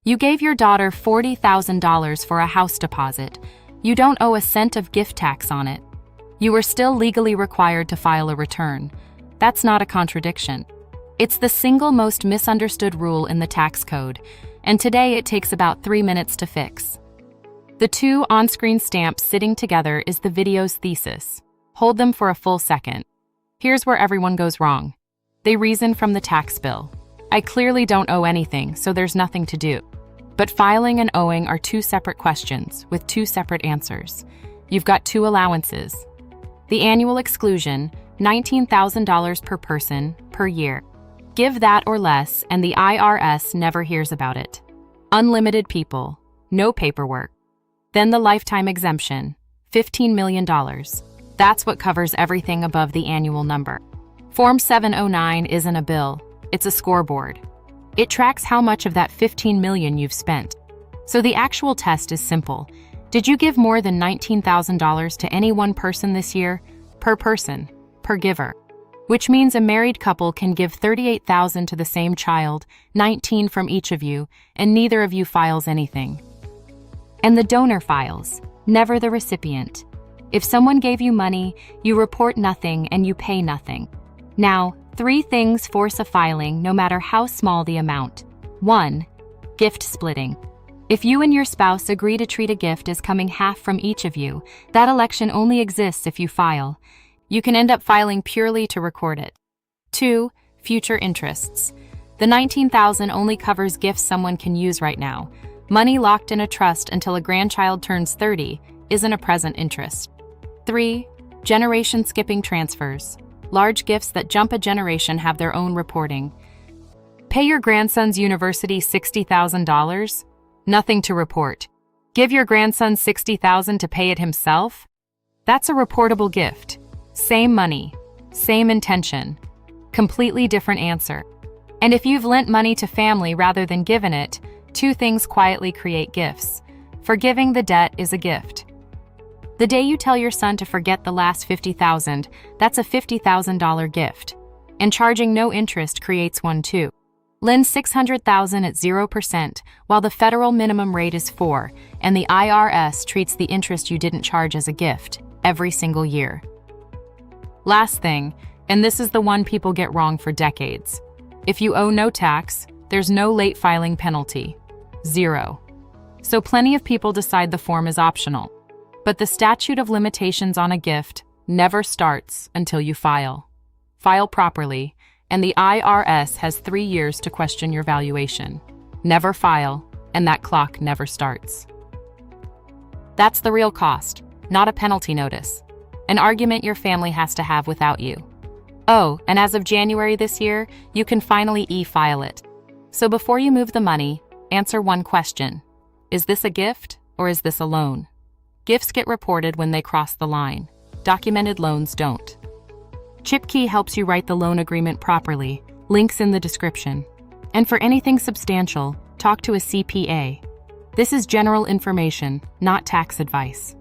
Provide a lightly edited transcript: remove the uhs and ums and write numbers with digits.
You gave your daughter $40,000 for a house deposit. You don't owe a cent of gift tax on it. You were still legally required to file a return. That's not a contradiction. It's the single most misunderstood rule in the tax code, and today it takes about 3 minutes to fix. The two on-screen stamps sitting together is the video's thesis. Hold them for a full second. Here's where everyone goes wrong. They reason from the tax bill. I clearly don't owe anything, so there's nothing to do. But filing and owing are two separate questions with two separate answers. You've got two allowances. The annual exclusion, $19,000 per person per year. Give that or less, and the IRS never hears about it. Unlimited people, no paperwork. Then the lifetime exemption, $15 million. That's what covers everything above the annual number. Form 709 isn't a bill, it's a scoreboard. It tracks how much of that $15 million you've spent. So the actual test is simple. Did you give more than $19,000 to any one person this year? Per person, per giver. Which means a married couple can give $38,000 to the same child, $19,000 from each of you, and neither of you files anything. And the donor files, never the recipient. If someone gave you money, you report nothing and you pay nothing. Now, 3 things force a filing no matter how small the amount. 1. Gift splitting. If you and your spouse agree to treat a gift as coming half from each of you, that election only exists if you file. You can end up filing purely to record it. 2. Future interests. The $19,000 only covers gifts someone can use right now. Money locked in a trust until a grandchild turns 30 isn't a present interest. 3. Generation skipping transfers. Large gifts that jump a generation have their own reporting. Pay your grandson's university $60,000? Nothing to report. Give your grandson $60,000 to pay it himself? That's a reportable gift. Same money, same intention. Completely different answer. And if you've lent money to family rather than given it, 2 things quietly create gifts. Forgiving the debt is a gift. The day you tell your son to forget the last $50,000, that's a $50,000 gift. And charging no interest creates one too. Lend $600,000 at 0%, while the federal minimum rate is 4%, and the IRS treats the interest you didn't charge as a gift every single year. Last thing, and this is the one people get wrong for decades. If you owe no tax, there's no late filing penalty. 0. So plenty of people decide the form is optional. But the statute of limitations on a gift never starts until you file. File properly, and the IRS has 3 years to question your valuation. Never file, and that clock never starts. That's the real cost, not a penalty notice. An argument your family has to have without you. Oh, and as of January this year, you can finally e-file it. So before you move the money, answer one question. Is this a gift or is this a loan? Gifts get reported when they cross the line. Documented loans don't. ChipKey helps you write the loan agreement properly. Links in the description. And for anything substantial, talk to a CPA. This is general information, not tax advice.